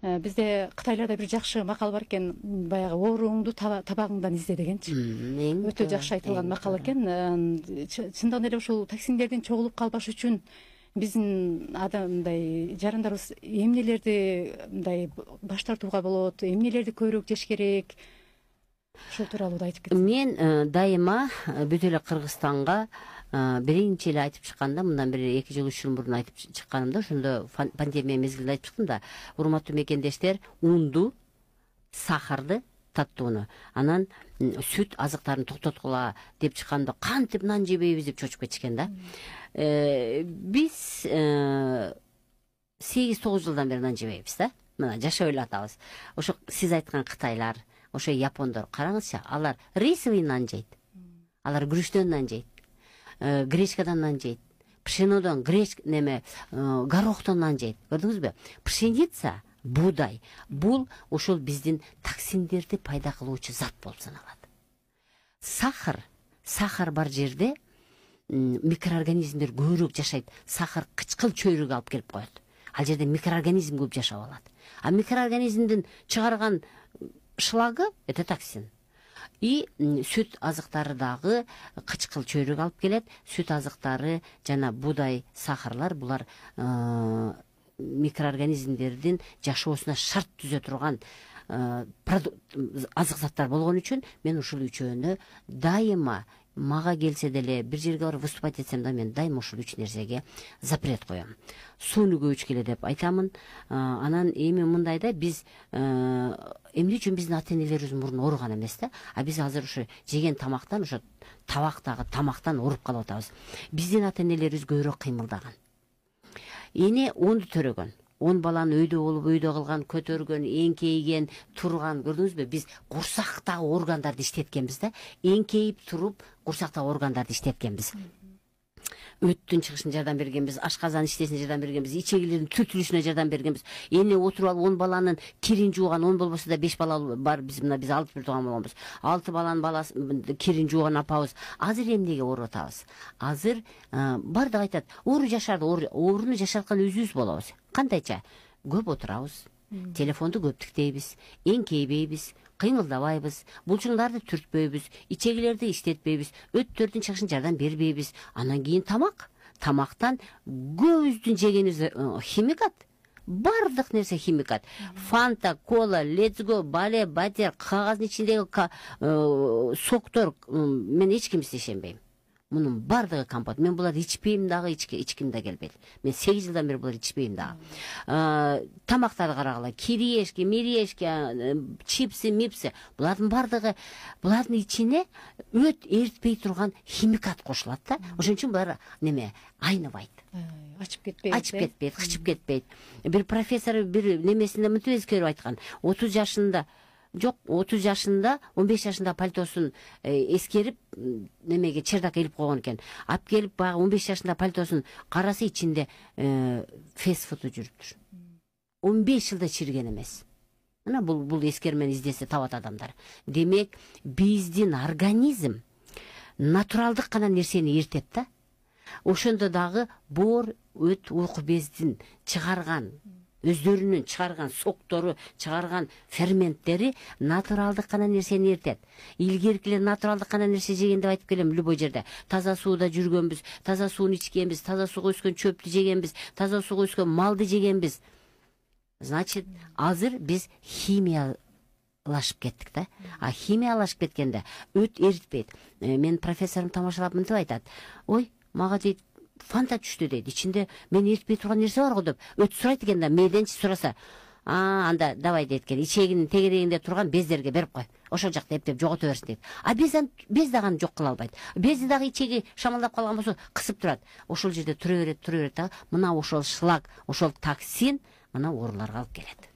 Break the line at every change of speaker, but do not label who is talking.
Бизде Кытайларда бир жакшы макал бар экен, баягы ооруңду табагыңдан изде дегенчи. Өтө жакшы айтылган макал экен. Чындыгында эле ушул токсиндердин чогулуп калбаш үчүн биздин мындай жарандарыбыз эмнелерди мындай баш тартууга болот, эмнелерди көбүрөөк жеш керек? Ошол тууралуу да айтып кетсең.
Мен дайыма бүт эле Кыргызстанга биринчи эле айтып чыкканда, мындан бир 2 жыл 3 жыл мурун айтып чыкканымда, ошондо пандемия мезгилинде айтып чыктым да, урматтуу мекендештер, унду, сахарды, таттууну, анан сүт азыктарын токтоткула деп чыкканда, кантип нан жебейбиз деп чочуп кетишкен да. Биз 8-9 жылдан бери нан жебейбиз да. Мына жашап эле атабыз. Ошо сиз айткан Кытайлар, ошо япондор, караңызчы, алар рисовый нан жейт. Алар күрүчтөн нан жейт. Гречкадан нан жейт. Пшенодон, горохтон нан жейт. Көрдүңүзбү? Пшеница, будай, бул ошол биздин токсиндерди пайда кылуучу зат болуп саналат. Сахар бар жерде микроорганизмдер көбүрөөк жашайт. Сахар кычкыл чөйрөгө алып келип коет. Ал жерде микроорганизм көп жашап алат. А микроорганизмдин чыгарган шлагы это токсин. И сүт азыктары дагы кычкыл чөйрөгө алып келет. Сүт азыктары жана будай, сахарлар булар микроорганизмдердин жашоосуна шарт түзө турган азык заттар болгон үчүн мен ушул үчөөнү дайыма мага келсе деле бир жерге барып выступать этсем да мен дайыма ушул 3 нерсеге запрет коем. Сууну көп ичкиле деп айтамын. Анан эми мындай да, биз эмне үчүн биздин ата-энелерибиз мурун ооруган эмес да, а биз азыр ушу жеген тамактан, ошо табактагы тамактан ооруп калып атабыз. Биздин ата-энелерибиз көбүрөөк кыймылдаган. Эне онду төрөгөн. 10 баланы өйдө болуп, өйдө кылган, көтөргөн, эңкейген, турган, көрдүңүзбү? Биз курсактагы органдарды иштеткенбиз да. Эңкейип туруп, курсактагы органдарды иштеткенбиз. Өттүн чыгышына жардам бергенбиз, ашказан иштесине жардам бергенбиз, ичегилердин түтүлүшүнө жардам бергенбиз. Эне отуруп алып 10 баланын кирин жууган, 10 болбосо да 5 бала бар, биз 6 бир тууган болгонбуз. 6 баланын баласы кирин жууган апабыз. Азыр эмнеге ооруп атабыз? Азыр бардыгы айтат, оору жашарды, ооруну жашаткан өзүбүз болобуз. Кантайча? Көп отурабыз, телефонду көп тиктейбиз, эңкейбейбиз, кыймылдабайбыз, булчуңдарды түртпөйбүз, ичегилерди иштетпейбиз, өттөрдүн чыгышына жардам бербейбиз. Анан кийин тамактан көбүбүздүн жегенибиз химикат. Бардык нерсе химикат. Фанта, кола, летсго, бале, батер, кагаздын ичиндеги соктор, мен эч кимди ишенбейм. Мунун бардыгы компот. Мен буларды ичпейм дагы, ичким да келбейт. Мен 8 жылдан бери буларды ичпейм дагы. Тамактарды карагыла, кириешки, мириешки, чипсы, мипсы, булардын бардыгы, булардын ичине өт эритпей турган химикат кошулат да. Ошон үчүн булар айныбайт.
Ачып кетпейт,
кычып кетпейт. Бир профессор бир немесинде мынтип эскерип айткан. 30 жашында 15 жашында пальтосун эскерип немеге чердакка илип койгон экен. Ап келип баягы 15 жашында пальтосун карасы, ичинде фейсфуду жүрүптүр. 15 жылда чирген эмес. Мына бул эскермени издесе табат адамдар. Демек, биздин организм натуралдык гана нерсени эртет да. Ошондо дагы боор, өт, уйку бездин чыгарган, өздөрүнүн чыгарган соктору, чыгарган ферменттери натуралдык гана нерсени эртет. Илгеркилер натуралдык гана нерсе жеген деп айтып келем любой жерде. Таза сууда жүргөнбүз, таза сууну ичкенбиз, таза сууга өскөн чөптү жегенбиз, таза сууга өскөн малды жегенбиз. Значит, азыр биз химиялашып кеттик да. А химиялашып кеткенде өт эритпейт. Мен профессорум тамашалап мынтип айтат. Ой, мага дейт, фанта түштү дейт. Ичинде мен эритпей турган нерсе бар го деп. Өт сурайт экен да, мейденчи сураса. Анда давай дейт экен. Ичегинин тегерегинде турган бездерге берип кой. Ошол жакта эптеп жогото берсин дейт. А без дагы жок кыла албайт. Безди дагы ичеги шамалдап калган болсо кысып турат. Ошол жерде тура берет да. Мына ошол шлак, ошол токсин мына ооруларга алып келет.